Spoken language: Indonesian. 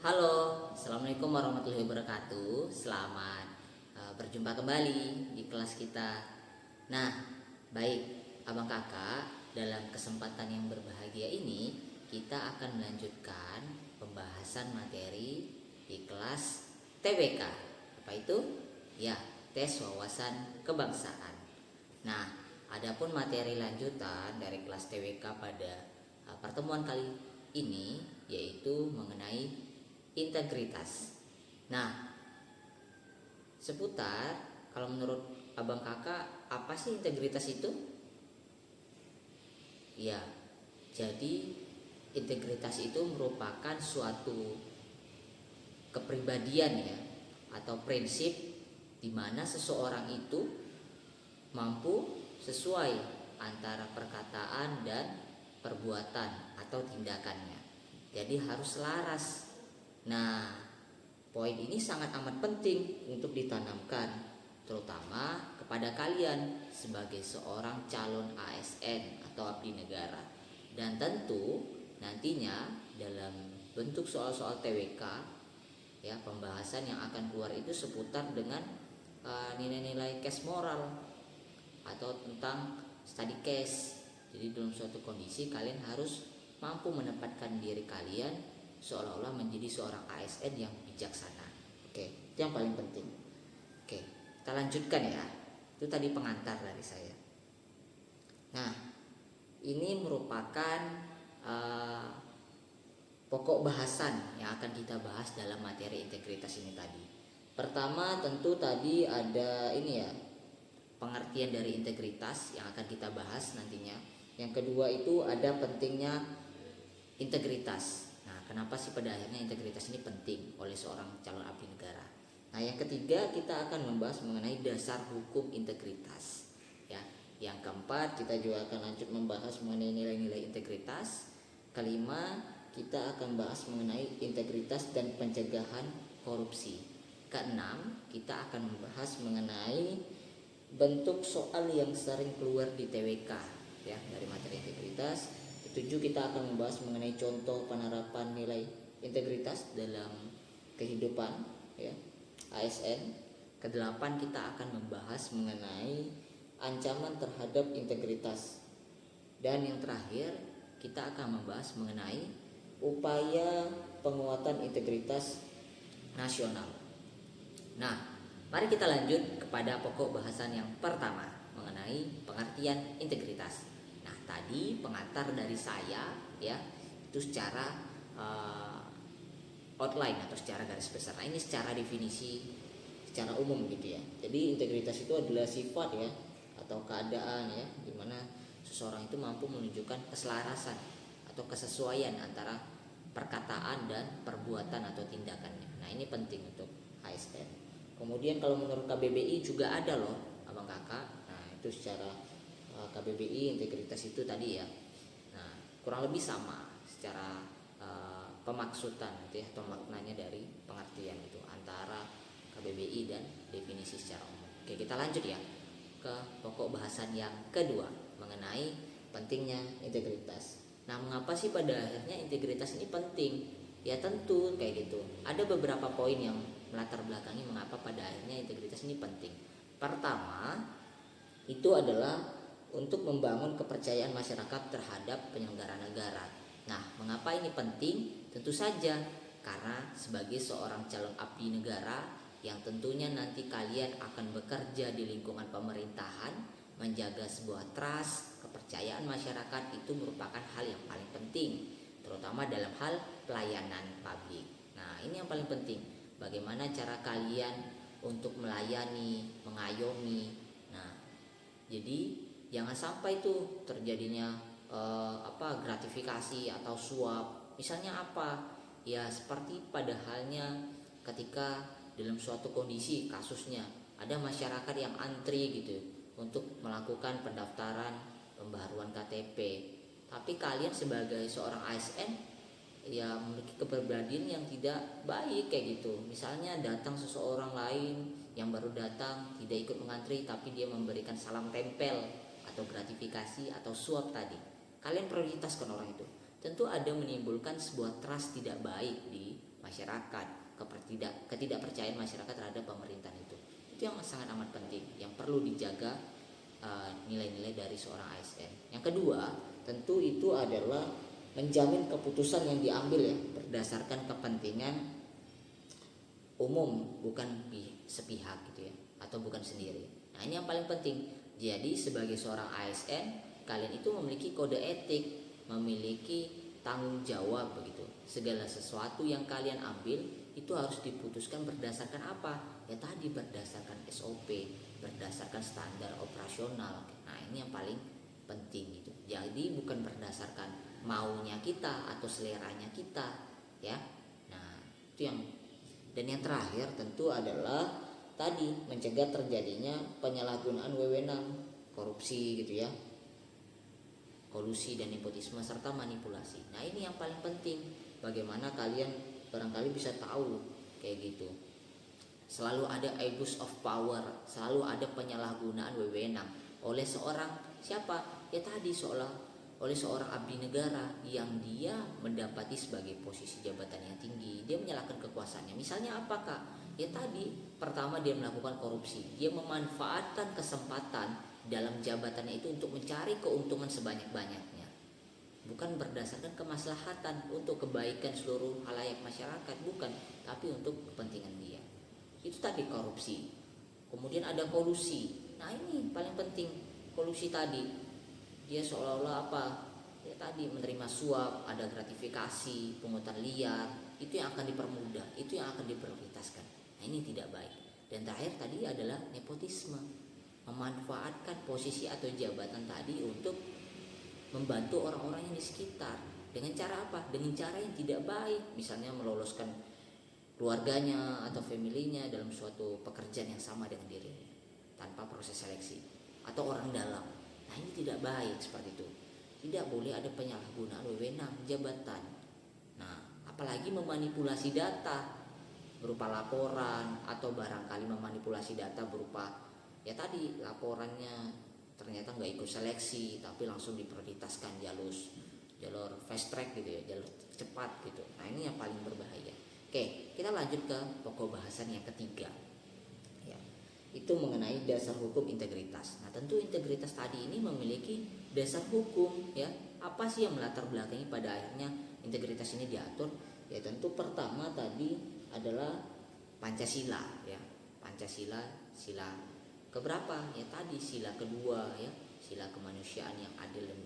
Halo, Assalamualaikum warahmatullahi wabarakatuh. Selamat berjumpa kembali di kelas kita. Nah, baik abang kakak, dalam kesempatan yang berbahagia ini kita akan melanjutkan pembahasan materi di kelas TWK. Apa itu? Ya, tes wawasan kebangsaan. Nah, adapun materi lanjutan dari kelas TWK pada pertemuan kali ini yaitu mengenai integritas. Nah, seputar kalau menurut abang kakak apa sih integritas itu? Ya, jadi integritas itu merupakan suatu kepribadian ya atau prinsip di mana seseorang itu mampu sesuai antara perkataan dan perbuatan atau tindakannya. Jadi harus selaras. Nah, poin ini sangat amat penting untuk ditanamkan, terutama kepada kalian sebagai seorang calon ASN atau abdi negara. Dan tentu nantinya dalam bentuk soal-soal TWK, ya pembahasan yang akan keluar itu seputar dengan nilai-nilai case moral atau tentang study case. Jadi dalam suatu kondisi kalian harus mampu menempatkan diri kalian seolah-olah menjadi seorang ASN yang bijaksana. Oke, itu yang paling penting. Oke, kita lanjutkan ya. Itu tadi pengantar dari saya. Nah, ini merupakan pokok bahasan yang akan kita bahas dalam materi integritas ini tadi. Pertama tentu tadi ada ini ya, pengertian dari integritas yang akan kita bahas nantinya. Yang kedua itu ada pentingnya integritas. Nah, kenapa sih pada akhirnya integritas ini penting oleh seorang calon abdi negara? Nah, yang ketiga kita akan membahas mengenai dasar hukum integritas. Ya, yang keempat kita juga akan lanjut membahas mengenai nilai-nilai integritas. Kelima kita akan bahas mengenai integritas dan pencegahan korupsi. Keenam kita akan membahas mengenai bentuk soal yang sering keluar di TWK ya dari materi integritas. Ketujuh kita akan membahas mengenai contoh penerapan nilai integritas dalam kehidupan ya ASN. Kedelapan kita akan membahas mengenai ancaman terhadap integritas. Dan yang terakhir kita akan membahas mengenai upaya penguatan integritas nasional. Nah, mari kita lanjut kepada pokok bahasan yang pertama mengenai pengertian integritas. Nah, tadi pengantar dari saya ya itu secara outline atau secara garis besar. Nah, ini secara definisi secara umum gitu ya. Jadi integritas itu adalah sifat ya atau keadaan ya di mana seseorang itu mampu menunjukkan keselarasan atau kesesuaian antara perkataan dan perbuatan atau tindakannya. Nah, ini penting untuk ASN. Kemudian kalau menurut KBBI juga ada loh abang kakak. Nah, itu secara KBBI integritas itu tadi ya. Nah, kurang lebih sama secara pemaksudan gitu ya atau maknanya dari pengertian itu antara KBBI dan definisi secara umum. Oke, kita lanjut ya ke pokok bahasan yang kedua mengenai pentingnya integritas. Nah, mengapa sih pada akhirnya integritas ini penting? Ya tentu kayak gitu. Ada beberapa poin yang melatar belakangi mengapa pada akhirnya integritas ini penting. Pertama, itu adalah untuk membangun kepercayaan masyarakat terhadap penyelenggara negara. Nah, mengapa ini penting? Tentu saja karena sebagai seorang calon abdi negara yang tentunya nanti kalian akan bekerja di lingkungan pemerintahan, menjaga sebuah trust, kepercayaan masyarakat itu merupakan hal yang paling penting, terutama dalam hal pelayanan publik. Nah, ini yang paling penting. Bagaimana cara kalian untuk melayani, mengayomi. Nah, jadi jangan sampai tuh terjadinya gratifikasi atau suap. Misalnya apa? Ya seperti pada halnya ketika dalam suatu kondisi kasusnya ada masyarakat yang antri gitu untuk melakukan pendaftaran pembaharuan KTP. Tapi kalian sebagai seorang ASN ya memiliki kepribadian yang tidak baik kayak gitu. Misalnya datang seseorang lain yang baru datang tidak ikut mengantri tapi dia memberikan salam tempel atau gratifikasi atau suap tadi. Kalian prioritaskan orang itu. Tentu ada menimbulkan sebuah trust tidak baik di masyarakat, ketidakpercayaan masyarakat terhadap pemerintahan itu yang sangat amat penting, yang perlu dijaga nilai-nilai dari seorang ASN. Yang kedua, tentu itu adalah menjamin keputusan yang diambil ya berdasarkan kepentingan umum, bukan sepihak gitu ya, atau bukan sendiri. Nah, ini yang paling penting. Jadi sebagai seorang ASN, kalian itu memiliki kode etik, memiliki tanggung jawab begitu. Segala sesuatu yang kalian ambil itu harus diputuskan berdasarkan apa? Ya tadi berdasarkan SOP, berdasarkan standar operasional. Nah, ini yang paling penting gitu. Jadi bukan berdasarkan maunya kita atau seleranya kita, ya. Nah, itu yang, dan yang terakhir tentu adalah tadi mencegah terjadinya penyalahgunaan wewenang, korupsi gitu ya, kolusi dan nepotisme serta manipulasi. Nah, ini yang paling penting. Bagaimana kalian barangkali bisa tahu kayak gitu. Selalu ada abuse of power, selalu ada penyalahgunaan wewenang oleh seorang siapa? Ya tadi oleh seorang abdi negara yang dia mendapati sebagai posisi jabatan yang tinggi, dia menyalahkan kekuasaannya. Misalnya apakah? Ya tadi, pertama dia melakukan korupsi, dia memanfaatkan kesempatan dalam jabatannya itu untuk mencari keuntungan sebanyak-banyaknya, bukan berdasarkan kemaslahatan untuk kebaikan seluruh halayak masyarakat, bukan, tapi untuk kepentingan dia. Itu tadi korupsi. Kemudian ada kolusi. Nah, ini paling penting. Kolusi tadi, dia seolah-olah apa? Ya tadi menerima suap, ada gratifikasi, pungutan liar, itu yang akan dipermudah, itu yang akan diprioritaskan. Nah, ini tidak baik. Dan terakhir tadi adalah nepotisme, memanfaatkan posisi atau jabatan tadi untuk membantu orang-orang yang di sekitar. Dengan cara apa? Dengan cara yang tidak baik, misalnya meloloskan keluarganya atau familinya dalam suatu pekerjaan yang sama dengan dirinya tanpa proses seleksi, atau orang dalam. Nah, ini tidak baik seperti itu. Tidak boleh ada penyalahgunaan wewenang jabatan. Nah, apalagi memanipulasi data berupa laporan, atau barangkali memanipulasi data berupa ya tadi laporannya ternyata nggak ikut seleksi tapi langsung diprioritaskan jalur fast track gitu ya, jalur cepat gitu. Nah, ini yang paling berbahaya. Oke, kita lanjut ke pokok bahasan yang ketiga ya, itu mengenai dasar hukum integritas. Nah, tentu integritas tadi ini memiliki dasar hukum ya. Apa sih yang melatar belakangi pada akhirnya integritas ini diatur? Ya tentu pertama tadi adalah Pancasila ya. Pancasila, sila keberapa? Ya tadi sila kedua ya, sila kemanusiaan yang adil dan beradab.